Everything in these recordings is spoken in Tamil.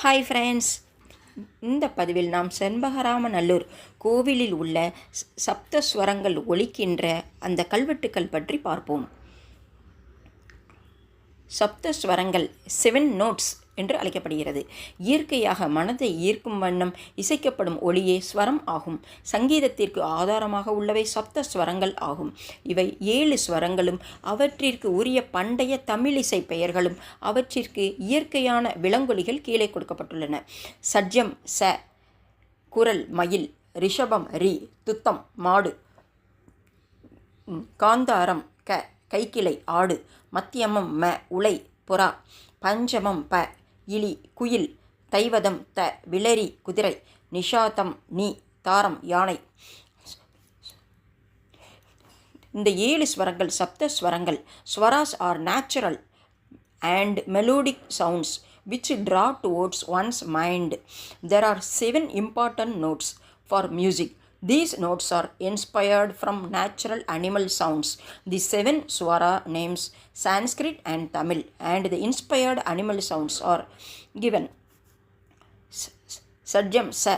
ஹாய் ஃப்ரெண்ட்ஸ், இந்த பதிவில் நாம் செண்பகராமநல்லூர் கோவிலில் உள்ள சப்தஸ்வரங்கள் ஒலிக்கின்ற அந்த கல்வெட்டுக்கள் பற்றி பார்ப்போம். சப்தஸ்வரங்கள் 7 நோட்ஸ் என்று அழைக்கப்படுகிறது. இயற்கையாக மனதை ஈர்க்கும் வண்ணம் இசைக்கப்படும் ஒளியே ஸ்வரம் ஆகும். சங்கீதத்திற்கு ஆதாரமாக உள்ளவை சப்தஸ்வரங்கள் ஆகும். இவை 7 ஸ்வரங்களும் அவற்றிற்கு உரிய பண்டைய தமிழிசை பெயர்களும் அவற்றிற்கு இயற்கையான விலங்கொலிகள் கீழே கொடுக்கப்பட்டுள்ளன. சட்ஜம் ச, குரல் மயில், ரிஷபம் ரி, துத்தம் மாடு, காந்தாரம் க, கைக்கிளை ஆடு, மத்தியமம் ம, உலை புறா, பஞ்சமம் ப, இலி குயில், தைவதம் த, விளரி குதிரை, நிஷாதம் நீ, தாரம் யானை. இந்த 7 ஸ்வரங்கள் சப்தஸ்வரங்கள். Swaras are natural and melodic sounds which draw towards one's mind. There are 7 important notes for music. These notes are inspired from natural animal sounds. The 7 swara names Sanskrit and Tamil, and the inspired animal sounds are given. Sajjam sa,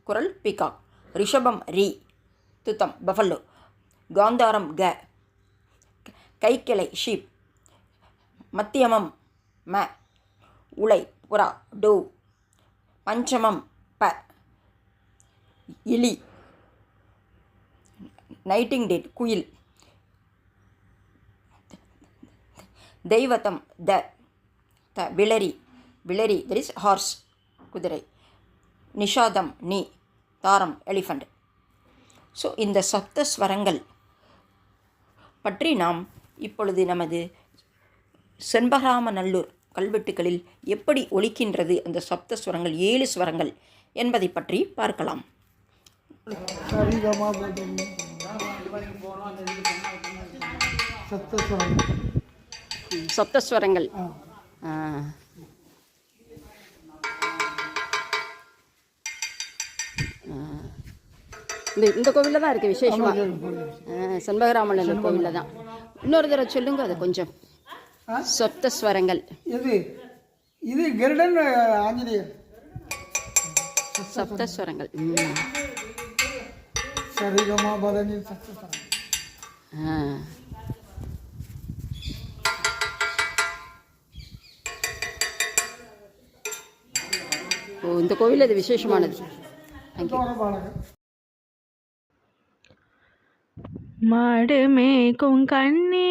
kural peacock, rishabam ri, tutam buffalo, gandharam ga, kaikilai sheep, மத்தியமம் ம, உலை புறா டோ, பஞ்சமம் ப, இலி நைட்டிங்டேல் குயில், தெய்வத்தம் த, விளரி தட் இஸ் ஹார்ஸ் குதிரை, நிஷாதம் நீ, தாரம் எலிஃபண்ட். ஸோ இந்த சப்தஸ்வரங்கள் பற்றி நாம் இப்பொழுது நமது செண்பகராமநல்லூர் கல்வெட்டுகளில் எப்படி ஒலிக்கின்றது அந்த சப்தஸ்வரங்கள் 7 ஸ்வரங்கள் என்பதை பற்றி பார்க்கலாம். சப்தஸ்வரங்கள் இந்த கோவிலில் தான் இருக்குது விசேஷமாக. செண்பகராமநல்லூர் கோவிலில் தான். இன்னொரு தடவை சொல்லுங்க அதை கொஞ்சம். சப்தஸ்வரங்கள் இது கருடன் ஆஞ்சநேயர் சப்தஸ்வரங்கள். சரிகமா பதனி சப்தஸ்வரம். ஓ, இந்த கோவில் அது விசேஷமானது. மாடு மேய்க்கும் கண்ணே,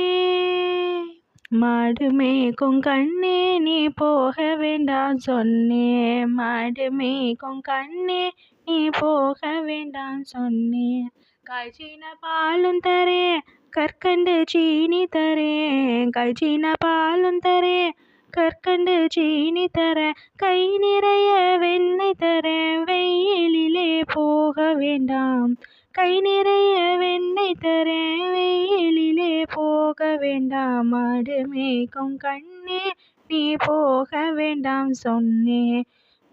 மாடு மேய்க்கும் கண்ணே, நீ போக வேண்டாம் சொன்னேன். மாடு மேய்க்கும் கண்ணே, நீ போக வேண்டாம் சொன்னேன். காய்ச்சின பாலும் தரேன், கற்கண்டு சீனி தரேன். காய்ச்சின பாலும் தரேன், கற்கண்டு சீனி தரேன். கை நிறைய வெண்ணெய் தரேன், வெயிலிலே போக வேண்டாம். கை நிறைய வெண்ணெய் தரேன், வெயிலிலே போக வேண்டாம். மாடு மேய்க்கும் கண்ணே, நீ போக வேண்டாம் சொன்னேன்.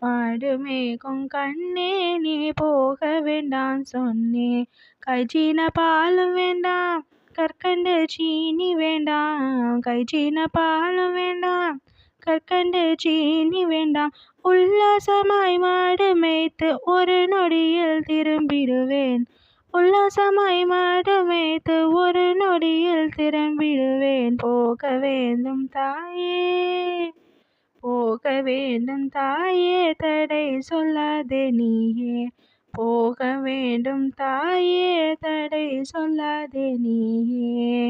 மாடு மேய்க்கும் கண்ணே, நீ போக வேண்டாம் சொன்னேன். காய்ச்சின பாலும் வேண்டாம், கற்கண்டு சீனி வேண்டாம். காய்ச்சின பாலும் வேண்டாம், கற்கண்டு சீனி வேண்டாம். உல்லாசமாய் மாடு மேய்த்து ஒரு நொடியில் திரும்பிடுவேன். உல்லாசமாய் மாடு மேய்த்து ஒரு நொடியில் திரும்பிடுவேன். போக வேண்டும் தாயே, போக வேண்டும் தாயே, தடை சொல்லாதே நீயே. போக வேண்டும் தாயே, தடை சொல்லாதே நீயே.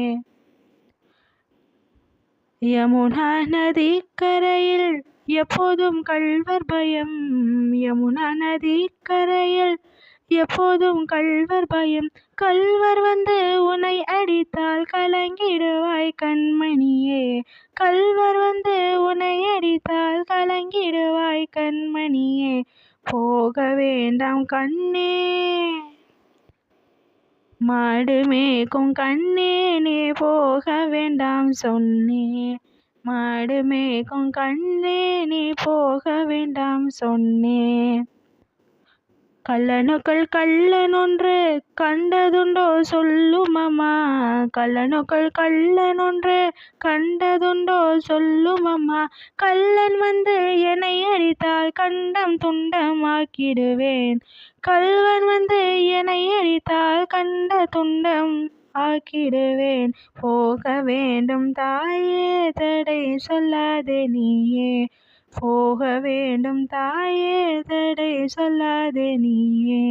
யமுனா நதி கரையில் எப்போதும் கள்வர் பயம். யமுனா நதி கரையில் எப்போதும் கள்வர் பயம். கள்வர் வந்து உன்னை அடித்தால் கலங்கிடுவாய் கண்மணியே. கள்வர் வந்து உன்னை அடித்தால் கலங்கிடுவாய் கண்மணியே. போக வேண்டாம் கண்ணே, மாடு மேய்க்கும் கண்ணே, நீ போக வேண்டாம் சொன்னேன். மாடு மேய்க்கும் கண்ணே, நீ போக வேண்டாம் சொன்னேன். கள்ளனுக்குள் கள்ளன் ஒன்று கண்டதுண்டோ சொல்லும் அம்மா. கள்ளனுக்குள் கள்ளன் ஒன்று கண்டதுண்டோ சொல்லும் அம்மா. கள்ளன் வந்து என்னை அடி அடித்தால் கண்டம் துண்டமாக்கிடுவேன். கள்வன் வந்து என்னை அடித்தால் கண்ட துண்டம் ஆக்கிடுவேன். போக வேண்டும் தாயே தடை சொல்லாதே நீயே, போக வேண்டும் தாயே தடை சொல்லாதே நீயே.